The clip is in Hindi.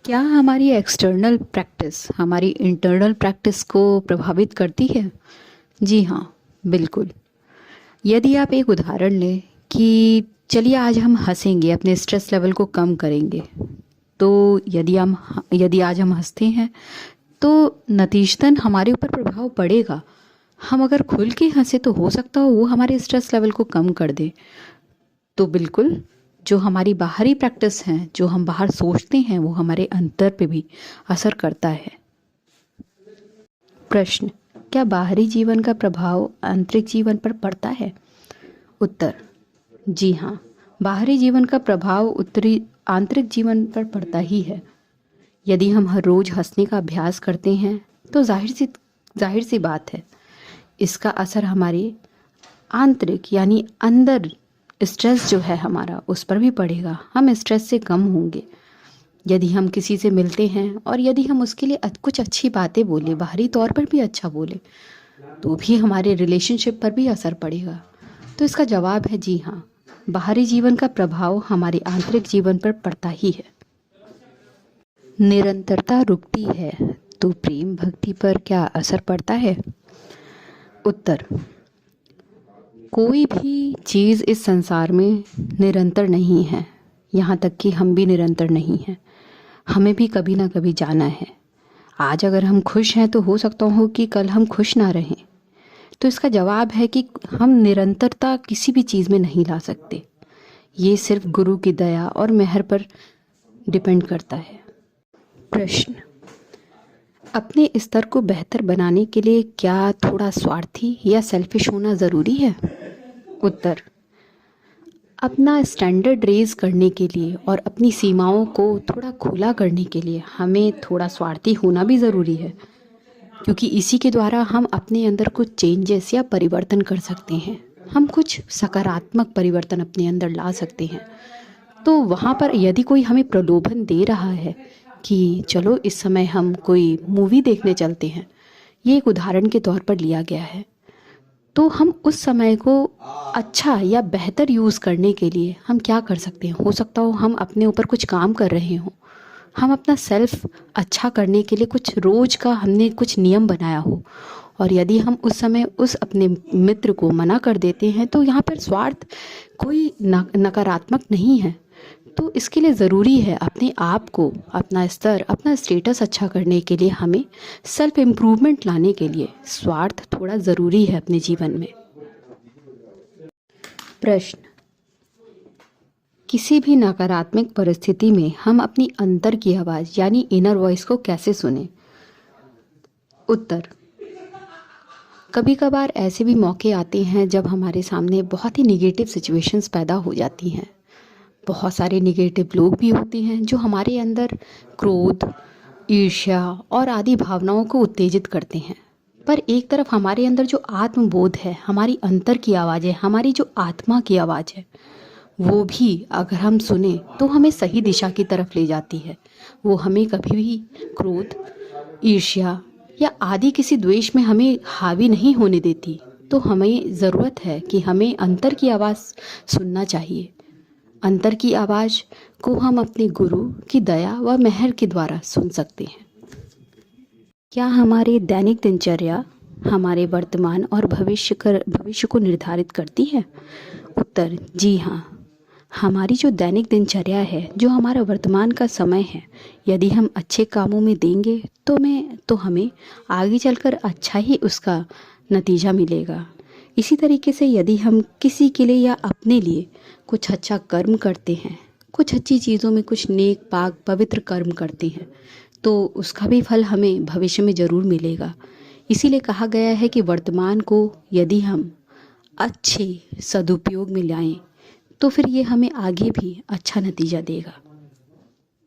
क्या हमारी एक्सटर्नल प्रैक्टिस हमारी इंटरनल प्रैक्टिस को प्रभावित करती है? जी हाँ, बिल्कुल। यदि आप एक उदाहरण लें कि चलिए आज हम हँसेंगे, अपने स्ट्रेस लेवल को कम करेंगे। तो यदि आज हम हँसते हैं तो नतीजतन हमारे ऊपर प्रभाव पड़ेगा। हम अगर खुल के हँसे तो हो सकता हो वो हमारे स्ट्रेस लेवल को कम कर दे। तो बिल्कुल, जो हमारी बाहरी प्रैक्टिस हैं, जो हम बाहर सोचते हैं, वो हमारे अंतर पे भी असर करता है। प्रश्न: क्या बाहरी जीवन का प्रभाव आंतरिक जीवन पर पड़ता है? उत्तर: जी हाँ, बाहरी जीवन का प्रभाव उत्तरी आंतरिक जीवन पर पड़ता ही है। यदि हम हर रोज़ हंसने का अभ्यास करते हैं तो जाहिर सी बात है, इसका असर हमारे आंतरिक यानी अंदर स्ट्रेस जो है हमारा, उस पर भी पड़ेगा। हम स्ट्रेस से कम होंगे। यदि हम किसी से मिलते हैं और यदि हम उसके लिए कुछ अच्छी बातें बोले, बाहरी तौर पर भी अच्छा बोले, तो भी हमारे रिलेशनशिप पर भी असर पड़ेगा। तो इसका जवाब है जी हाँ, बाहरी जीवन का प्रभाव हमारे आंतरिक जीवन पर पड़ता ही है। निरंतरता रुकती है तो प्रेम भक्ति पर क्या असर पड़ता है? उत्तर: कोई भी चीज़ इस संसार में निरंतर नहीं है, यहाँ तक कि हम भी निरंतर नहीं हैं। हमें भी कभी ना कभी जाना है। आज अगर हम खुश हैं तो हो सकता हो कि कल हम खुश ना रहें। तो इसका जवाब है कि हम निरंतरता किसी भी चीज़ में नहीं ला सकते। ये सिर्फ गुरु की दया और मेहर पर डिपेंड करता है। प्रश्न: अपने स्तर को बेहतर बनाने के लिए क्या थोड़ा स्वार्थी या सेल्फिश होना ज़रूरी है? उत्तर: अपना स्टैंडर्ड रेज करने के लिए और अपनी सीमाओं को थोड़ा खुला करने के लिए हमें थोड़ा स्वार्थी होना भी ज़रूरी है, क्योंकि इसी के द्वारा हम अपने अंदर कुछ चेंजेस या परिवर्तन कर सकते हैं। हम कुछ सकारात्मक परिवर्तन अपने अंदर ला सकते हैं। तो वहाँ पर यदि कोई हमें प्रलोभन दे रहा है कि चलो इस समय हम कोई मूवी देखने चलते हैं, ये एक उदाहरण के तौर पर लिया गया है, तो हम उस समय को अच्छा या बेहतर यूज़ करने के लिए हम क्या कर सकते हैं? हो सकता हो हम अपने ऊपर कुछ काम कर रहे हों, हम अपना सेल्फ अच्छा करने के लिए कुछ रोज़ का हमने कुछ नियम बनाया हो, और यदि हम उस समय उस अपने मित्र को मना कर देते हैं तो यहाँ पर स्वार्थ कोई नकारात्मक नहीं है। तो इसके लिए ज़रूरी है अपने आप को, अपना स्तर, अपना स्टेटस अच्छा करने के लिए हमें सेल्फ इम्प्रूवमेंट लाने के लिए स्वार्थ थोड़ा ज़रूरी है अपने जीवन में। प्रश्न: किसी भी नकारात्मक परिस्थिति में हम अपनी अंतर की आवाज़ यानी इनर वॉइस को कैसे सुने? उत्तर: कभी कभार ऐसे भी मौके आते हैं जब हमारे सामने बहुत ही निगेटिव सिचुएशंस पैदा हो जाती हैं। बहुत सारे निगेटिव लोग भी होते हैं जो हमारे अंदर क्रोध, ईर्ष्या और आदि भावनाओं को उत्तेजित करते हैं। पर एक तरफ हमारे अंदर जो आत्मबोध है, हमारी अंतर की आवाज़ है, हमारी जो आत्मा की आवाज़ है, वो भी अगर हम सुने तो हमें सही दिशा की तरफ ले जाती है। वो हमें कभी भी क्रोध, ईर्ष्या या आदि किसी द्वेष में हमें हावी नहीं होने देती। तो हमें ज़रूरत है कि हमें अंतर की आवाज़ सुनना चाहिए। अंतर की आवाज़ को हम अपने गुरु की दया व मेहर के द्वारा सुन सकते हैं। क्या हमारे दैनिक दिनचर्या हमारे वर्तमान और भविष्य को निर्धारित करती है? उत्तर: जी हाँ, हमारी जो दैनिक दिनचर्या है, जो हमारा वर्तमान का समय है, यदि हम अच्छे कामों में देंगे तो हमें आगे चलकर अच्छा ही उसका नतीजा मिलेगा। इसी तरीके से यदि हम किसी के लिए या अपने लिए कुछ अच्छा कर्म करते हैं, कुछ अच्छी चीज़ों में कुछ नेक पाक पवित्र कर्म करते हैं, तो उसका भी फल हमें भविष्य में ज़रूर मिलेगा। इसीलिए कहा गया है कि वर्तमान को यदि हम अच्छे सदुपयोग में लाएं तो फिर ये हमें आगे भी अच्छा नतीजा देगा।